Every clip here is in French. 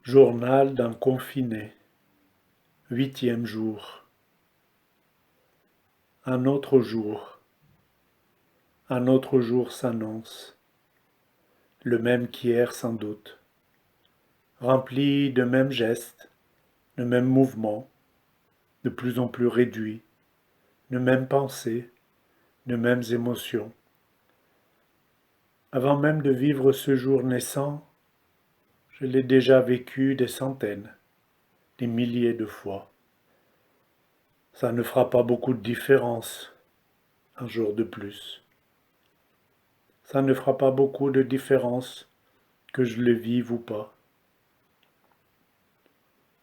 Journal d'un confiné. 8e jour. Un autre jour. Un autre jour s'annonce. Le même qu'hier sans doute. Rempli de mêmes gestes, de mêmes mouvements, de plus en plus réduits, de mêmes pensées, de mêmes émotions. Avant même de vivre ce jour naissant, je l'ai déjà vécu des centaines, des milliers de fois. Ça ne fera pas beaucoup de différence, un jour de plus. Ça ne fera pas beaucoup de différence que je le vive ou pas.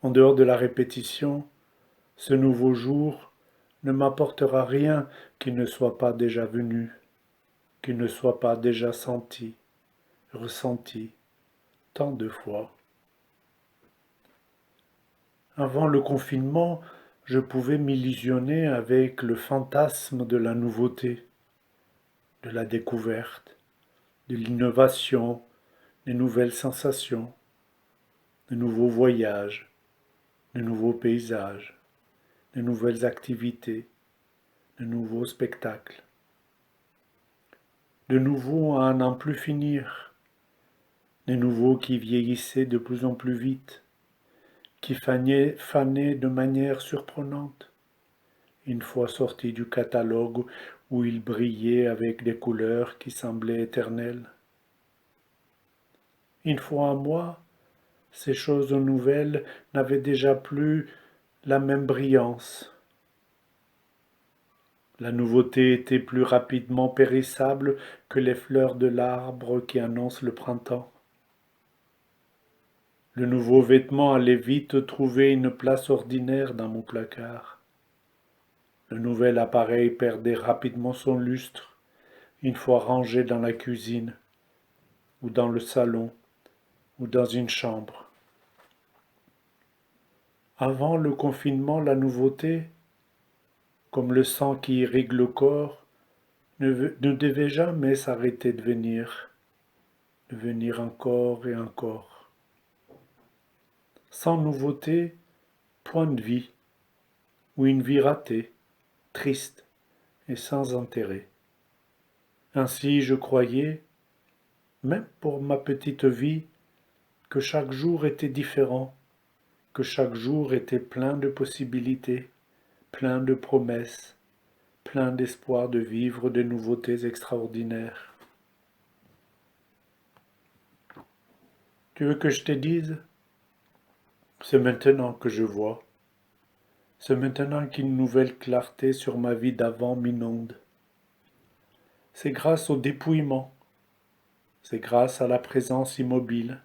En dehors de la répétition, ce nouveau jour ne m'apportera rien qui ne soit pas déjà venu, qui ne soit pas déjà senti, ressenti, tant de fois. Avant le confinement, je pouvais m'illusionner avec le fantasme de la nouveauté, de la découverte, de l'innovation, des nouvelles sensations, de nouveaux voyages, de nouveaux paysages, de nouvelles activités, de nouveaux spectacles. De nouveaux à n'en plus finir, de nouveaux qui vieillissaient de plus en plus vite, qui fanaient de manière surprenante, une fois sortis du catalogue où ils brillaient avec des couleurs qui semblaient éternelles. Une fois à moi, ces choses nouvelles n'avaient déjà plus la même brillance. La nouveauté était plus rapidement périssable que les fleurs de l'arbre qui annoncent le printemps. Le nouveau vêtement allait vite trouver une place ordinaire dans mon placard. Le nouvel appareil perdait rapidement son lustre une fois rangé dans la cuisine, ou dans le salon, ou dans une chambre. Avant le confinement, la nouveauté, comme le sang qui irrigue le corps, ne devait jamais s'arrêter de venir encore et encore. Sans nouveauté, point de vie, ou une vie ratée, triste et sans intérêt. Ainsi je croyais, même pour ma petite vie, que chaque jour était différent, que chaque jour était plein de possibilités, plein de promesses, plein d'espoir de vivre de nouveautés extraordinaires. Tu veux que je te dise? C'est maintenant que je vois. C'est maintenant qu'une nouvelle clarté sur ma vie d'avant m'inonde. C'est grâce au dépouillement. C'est grâce à la présence immobile.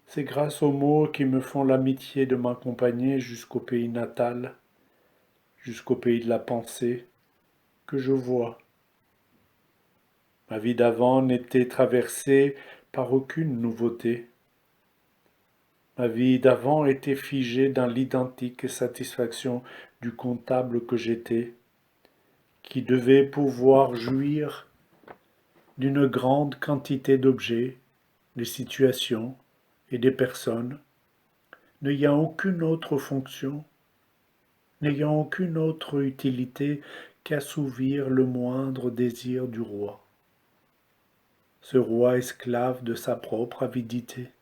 C'est grâce aux mots qui me font l'amitié de m'accompagner jusqu'au pays natal, jusqu'au pays de la pensée, que je vois. Ma vie d'avant n'était traversée par aucune nouveauté. Ma vie d'avant était figée dans l'identique satisfaction du comptable que j'étais, qui devait pouvoir jouir d'une grande quantité d'objets, de situations et des personnes, n'ayant aucune autre fonction, n'ayant aucune autre utilité qu'assouvir le moindre désir du roi, ce roi esclave de sa propre avidité,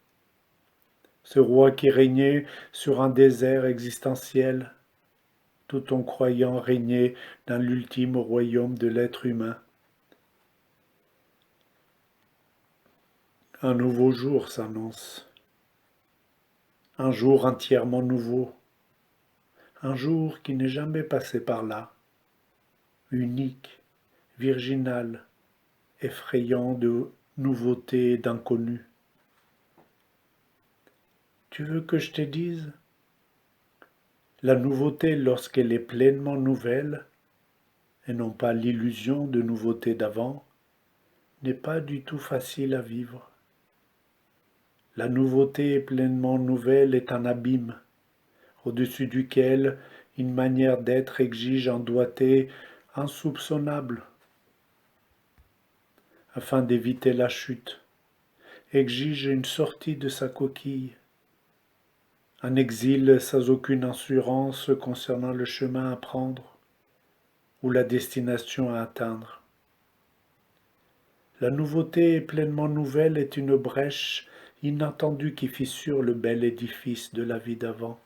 ce roi qui régnait sur un désert existentiel, tout en croyant régner dans l'ultime royaume de l'être humain. Un nouveau jour s'annonce, un jour entièrement nouveau, un jour qui n'est jamais passé par là, unique, virginal, effrayant de nouveautés et d'inconnus. Tu veux que je te dise? La nouveauté, lorsqu'elle est pleinement nouvelle, et non pas l'illusion de nouveauté d'avant, n'est pas du tout facile à vivre. La nouveauté pleinement nouvelle est un abîme, au-dessus duquel une manière d'être exige un doigté insoupçonnable, afin d'éviter la chute, exige une sortie de sa coquille, en exil sans aucune assurance concernant le chemin à prendre ou la destination à atteindre. La nouveauté pleinement nouvelle est une brèche inattendue qui fissure le bel édifice de la vie d'avant,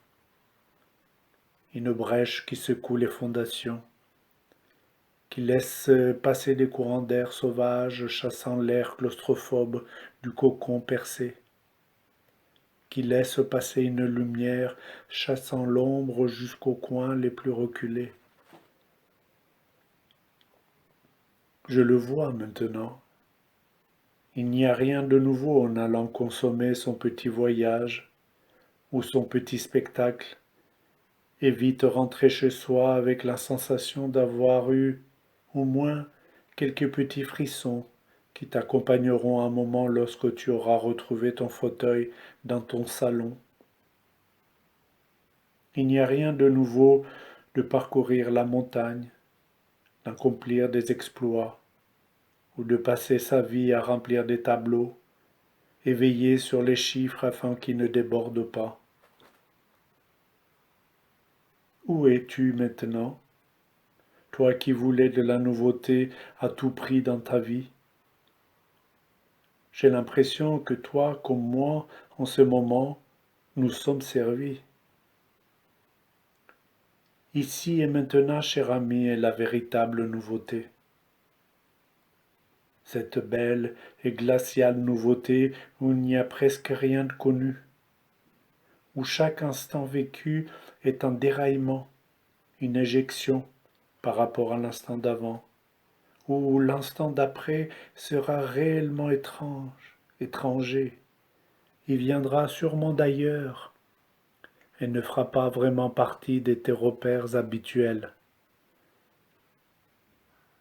une brèche qui secoue les fondations, qui laisse passer des courants d'air sauvages chassant l'air claustrophobe du cocon percé, qui laisse passer une lumière chassant l'ombre jusqu'aux coins les plus reculés. Je le vois maintenant. Il n'y a rien de nouveau en allant consommer son petit voyage ou son petit spectacle, et vite rentrer chez soi avec la sensation d'avoir eu, au moins, quelques petits frissons qui t'accompagneront un moment lorsque tu auras retrouvé ton fauteuil dans ton salon. Il n'y a rien de nouveau de parcourir la montagne, d'accomplir des exploits, ou de passer sa vie à remplir des tableaux, et veiller sur les chiffres afin qu'ils ne débordent pas. Où es-tu maintenant, toi qui voulais de la nouveauté à tout prix dans ta vie? J'ai l'impression que toi, comme moi, en ce moment, nous sommes servis. Ici et maintenant, cher ami, est la véritable nouveauté. Cette belle et glaciale nouveauté où il n'y a presque rien de connu, où chaque instant vécu est un déraillement, une éjection par rapport à l'instant d'avant, où l'instant d'après sera réellement étrange, étranger. Il viendra sûrement d'ailleurs et ne fera pas vraiment partie de tes repères habituels.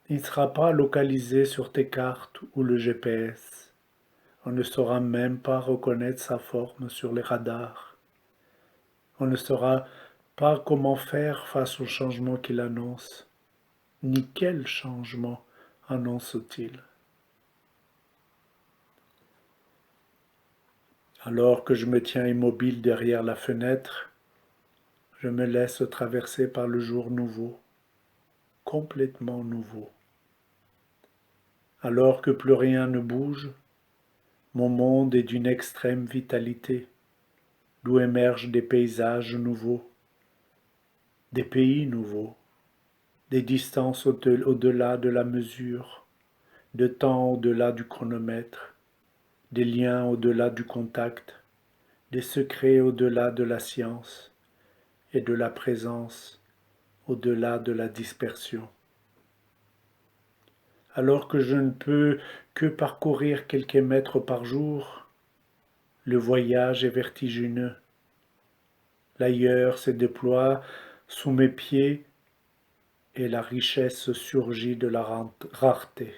Il ne sera pas localisé sur tes cartes ou le GPS. On ne saura même pas reconnaître sa forme sur les radars. On ne saura pas comment faire face au changement qu'il annonce, ni quel changement annonce-t-il. Alors que je me tiens immobile derrière la fenêtre, je me laisse traverser par le jour nouveau, complètement nouveau. Alors que plus rien ne bouge, mon monde est d'une extrême vitalité, d'où émergent des paysages nouveaux, des pays nouveaux, des distances au-delà de la mesure, de temps au-delà du chronomètre, des liens au-delà du contact, des secrets au-delà de la science et de la présence au-delà de la dispersion. Alors que je ne peux que parcourir quelques mètres par jour, le voyage est vertigineux. L'ailleurs se déploie sous mes pieds et la richesse surgit de la rareté.